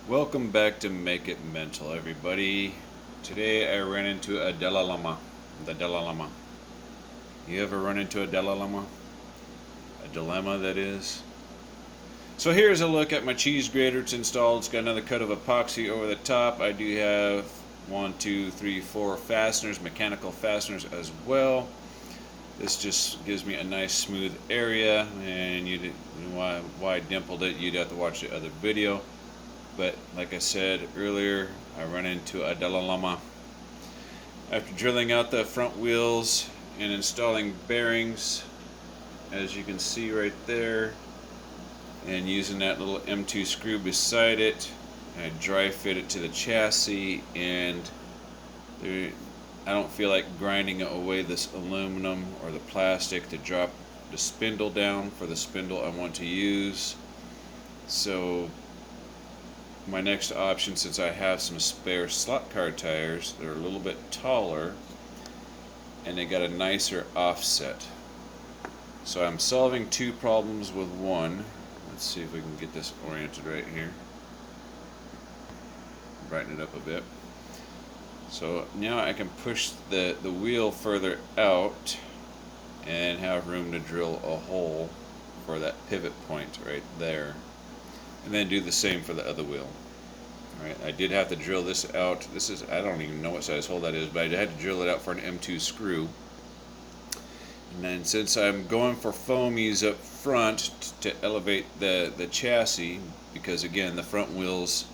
Welcome back to Make It Mental, everybody. Today I ran into a dilemma. The dilemma. You ever run into a dilemma? A dilemma, that is. So here's a look at my cheese grater. It's installed. It's got another coat of epoxy over the top. I do have 4 fasteners, mechanical fasteners as well. This just gives me a nice smooth area, and why I dimpled it, you'd have to watch the other video. But like I said earlier, I run into a dilemma. After drilling out the front wheels and installing bearings, as you can see right there, and using that little M2 screw beside it, I dry fit it to the chassis, and I don't feel like grinding away this aluminum or the plastic to drop the spindle down for the spindle I want to use. So my next option, since I have some spare slot car tires, they're a little bit taller and they got a nicer offset. So I'm solving two problems with one. Let's see if we can get this oriented right here. Brighten it up a bit. So now I can push the wheel further out and have room to drill a hole for that pivot point right there. And then do the same for the other wheel. Alright, I did have to drill this out. This is, I don't even know what size hole that is, but I had to drill it out for an M2 screw. And then since I'm going for foamies up front to elevate the chassis, because again the front wheels,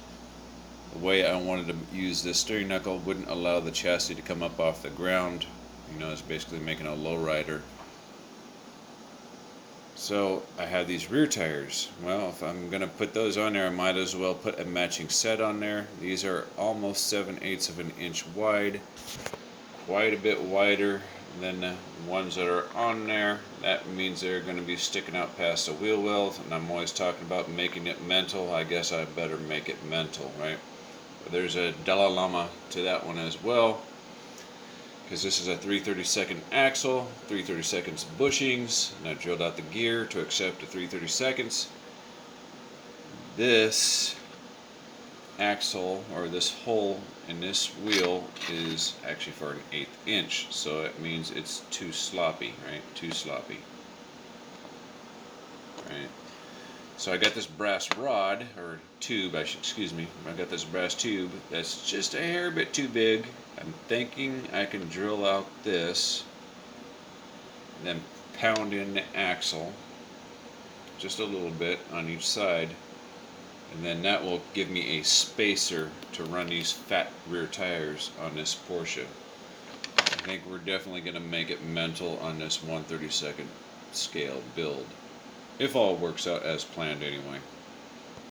the way I wanted to use this steering knuckle wouldn't allow the chassis to come up off the ground. You know, it's basically making a lowrider. So I have these rear tires. Well, if I'm going to put those on there, I might as well put a matching set on there. These are almost 7/8 of an inch wide, quite a bit wider than the ones that are on there. That means they're going to be sticking out past the wheel wells, and I'm always talking about making it mental. I guess I better make it mental, right? But there's a dilemma to that one as well, because this is a 3/32 axle, 3/32 bushings, and I drilled out the gear to accept the 3/32. This axle, or this hole in this wheel, is actually for an 1/8 inch, so it means it's too sloppy, right? Too sloppy. Right. So I got this brass rod, or tube, excuse me. I got this brass tube that's just a hair bit too big. I'm thinking I can drill out this, then pound in the axle just a little bit on each side, and then that will give me a spacer to run these fat rear tires on this Porsche. I think we're definitely going to make it mental on this 1/32 scale build, if all works out as planned anyway.